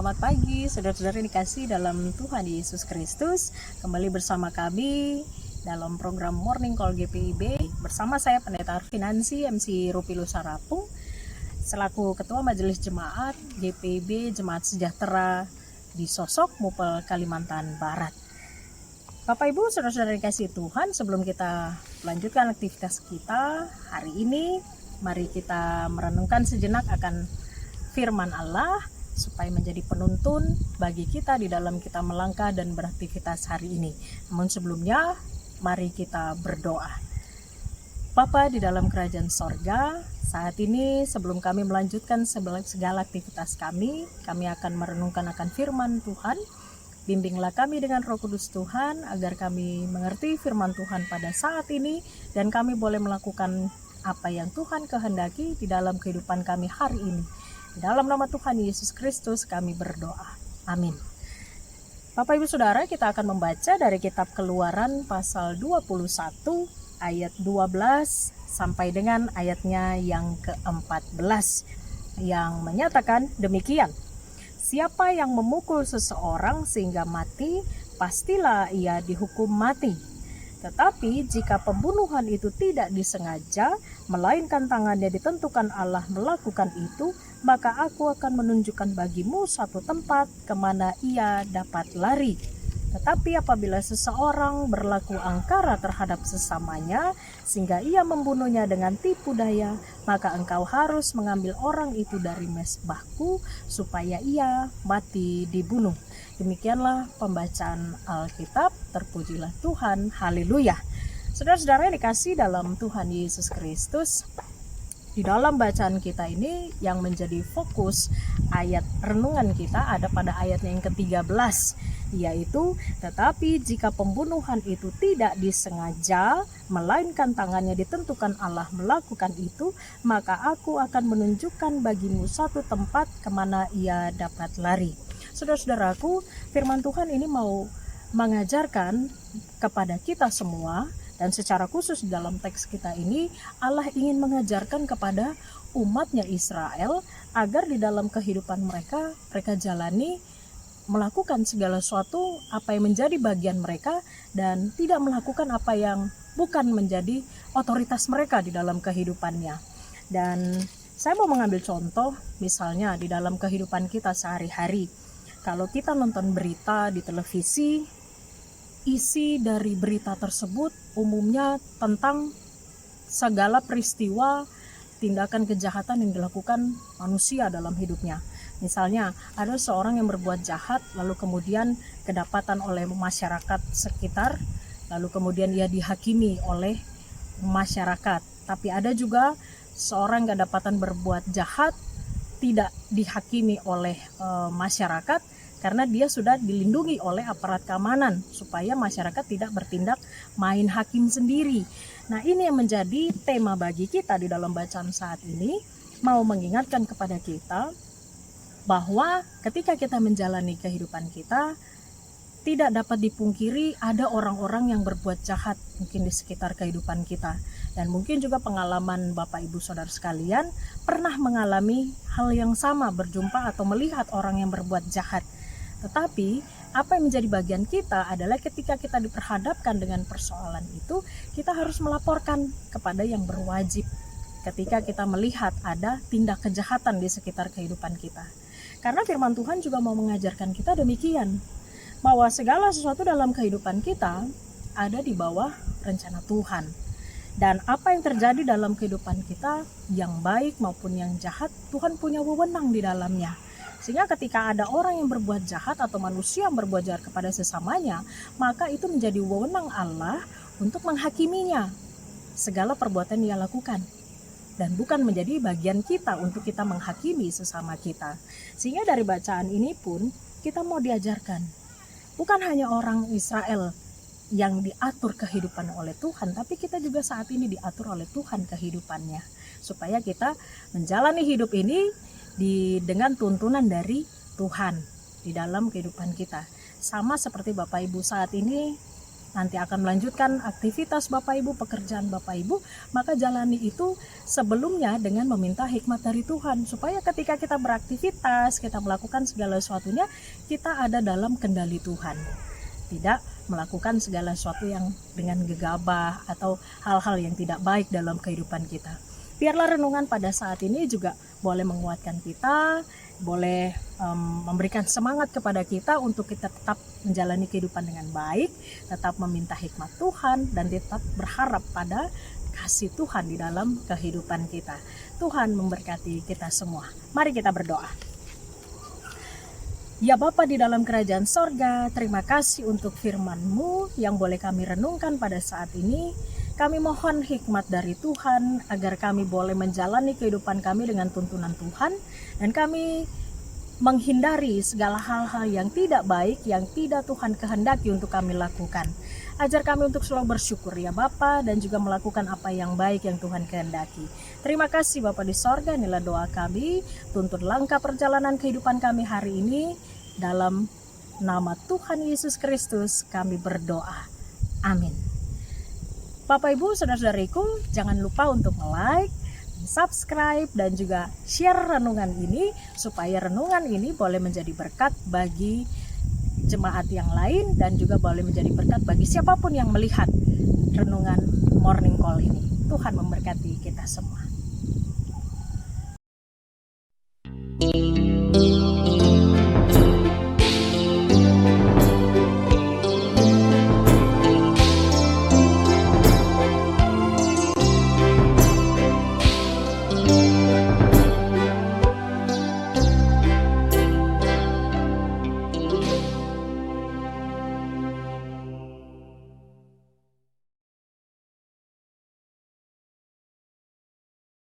Selamat pagi, saudara-saudara yang dikasih dalam Tuhan Yesus Kristus. Kembali bersama kami dalam program Morning Call GPIB. Bersama saya Pendeta Finansi MC Rupilu Sarapung, selaku Ketua Majelis Jemaat GPIB Jemaat Sejahtera di Sosok, Mupel, Kalimantan Barat. Bapak Ibu, saudara-saudara yang dikasih Tuhan, sebelum kita melanjutkan aktivitas kita hari ini, mari kita merenungkan sejenak akan firman Allah supaya menjadi penuntun bagi kita di dalam kita melangkah dan beraktivitas hari ini. Namun sebelumnya, mari kita berdoa. Bapa di dalam kerajaan sorga, saat ini sebelum kami melanjutkan segala aktivitas kami akan merenungkan akan firman Tuhan. Bimbinglah kami dengan Roh Kudus Tuhan, agar kami mengerti firman Tuhan pada saat ini, dan kami boleh melakukan apa yang Tuhan kehendaki di dalam kehidupan kami hari ini. Di dalam nama Tuhan Yesus Kristus kami berdoa. Amin. Bapak Ibu Saudara, kita akan membaca dari kitab Keluaran pasal 21 ayat 12 sampai dengan ayatnya yang ke-14 yang menyatakan demikian. Siapa yang memukul seseorang sehingga mati, pastilah ia dihukum mati. Tetapi jika pembunuhan itu tidak disengaja, melainkan tangannya ditentukan Allah melakukan itu, maka aku akan menunjukkan bagimu satu tempat kemana ia dapat lari. Tetapi apabila seseorang berlaku angkara terhadap sesamanya, sehingga ia membunuhnya dengan tipu daya, maka engkau harus mengambil orang itu dari mezbahku, supaya ia mati dibunuh. Demikianlah pembacaan Alkitab, terpujilah Tuhan, haleluya. Saudara-saudara yang dikasih dalam Tuhan Yesus Kristus, di dalam bacaan kita ini yang menjadi fokus ayat renungan kita ada pada ayatnya yang ke-13, yaitu tetapi jika pembunuhan itu tidak disengaja, melainkan tangannya ditentukan Allah melakukan itu, maka aku akan menunjukkan bagimu satu tempat kemana ia dapat lari. Saudara-saudaraku, firman Tuhan ini mau mengajarkan kepada kita semua, dan secara khusus dalam teks kita ini, Allah ingin mengajarkan kepada umatnya Israel agar di dalam kehidupan mereka jalani, melakukan segala sesuatu apa yang menjadi bagian mereka, dan tidak melakukan apa yang bukan menjadi otoritas mereka di dalam kehidupannya. Dan saya mau mengambil contoh, misalnya di dalam kehidupan kita sehari-hari. Kalau kita nonton berita di televisi, isi dari berita tersebut umumnya tentang segala peristiwa tindakan kejahatan yang dilakukan manusia dalam hidupnya. Misalnya ada seorang yang berbuat jahat, lalu kemudian kedapatan oleh masyarakat sekitar, lalu kemudian ia dihakimi oleh masyarakat. Tapi ada juga seorang kedapatan berbuat jahat tidak dihakimi oleh masyarakat, karena dia sudah dilindungi oleh aparat keamanan supaya masyarakat tidak bertindak main hakim sendiri. Nah, ini yang menjadi tema bagi kita di dalam bacaan saat ini, mau mengingatkan kepada kita bahwa ketika kita menjalani kehidupan kita, tidak dapat dipungkiri ada orang-orang yang berbuat jahat mungkin di sekitar kehidupan kita. Dan mungkin juga pengalaman Bapak Ibu Saudara sekalian pernah mengalami hal yang sama, berjumpa atau melihat orang yang berbuat jahat. Tetapi apa yang menjadi bagian kita adalah ketika kita diperhadapkan dengan persoalan itu, kita harus melaporkan kepada yang berwajib ketika kita melihat ada tindak kejahatan di sekitar kehidupan kita. Karena firman Tuhan juga mau mengajarkan kita demikian, bahwa segala sesuatu dalam kehidupan kita ada di bawah rencana Tuhan. Dan apa yang terjadi dalam kehidupan kita, yang baik maupun yang jahat, Tuhan punya wewenang di dalamnya. Sehingga ketika ada orang yang berbuat jahat atau manusia yang berbuat jahat kepada sesamanya, maka itu menjadi wewenang Allah untuk menghakiminya segala perbuatan yang dia lakukan. Dan bukan menjadi bagian kita untuk kita menghakimi sesama kita. Sehingga dari bacaan ini pun kita mau diajarkan, bukan hanya orang Israel yang diatur kehidupan oleh Tuhan, tapi kita juga saat ini diatur oleh Tuhan kehidupannya, supaya kita menjalani hidup ini dengan tuntunan dari Tuhan di dalam kehidupan kita. Sama seperti Bapak Ibu saat ini nanti akan melanjutkan aktivitas Bapak Ibu, pekerjaan Bapak Ibu, maka jalani itu sebelumnya dengan meminta hikmat dari Tuhan, supaya ketika kita beraktivitas, kita melakukan segala sesuatunya, kita ada dalam kendali Tuhan, tidak melakukan segala sesuatu yang dengan gegabah atau hal-hal yang tidak baik dalam kehidupan kita. Biarlah renungan pada saat ini juga boleh menguatkan kita, boleh memberikan semangat kepada kita untuk kita tetap menjalani kehidupan dengan baik, tetap meminta hikmat Tuhan, dan tetap berharap pada kasih Tuhan di dalam kehidupan kita. Tuhan memberkati kita semua. Mari kita berdoa. Ya Bapa di dalam kerajaan sorga, terima kasih untuk firman-Mu yang boleh kami renungkan pada saat ini. Kami mohon hikmat dari Tuhan agar kami boleh menjalani kehidupan kami dengan tuntunan Tuhan, dan kami menghindari segala hal-hal yang tidak baik yang tidak Tuhan kehendaki untuk kami lakukan. Ajar kami untuk selalu bersyukur ya Bapa, dan juga melakukan apa yang baik yang Tuhan kehendaki. Terima kasih Bapa di sorga, inilah doa kami. Tuntun langkah perjalanan kehidupan kami hari ini. Dalam nama Tuhan Yesus Kristus kami berdoa. Amin. Bapak Ibu, saudara-saudariku, jangan lupa untuk like, subscribe, dan juga share renungan ini, supaya renungan ini boleh menjadi berkat bagi jemaat yang lain, dan juga boleh menjadi berkat bagi siapapun yang melihat renungan Morning Call ini. Tuhan memberkati kita semua.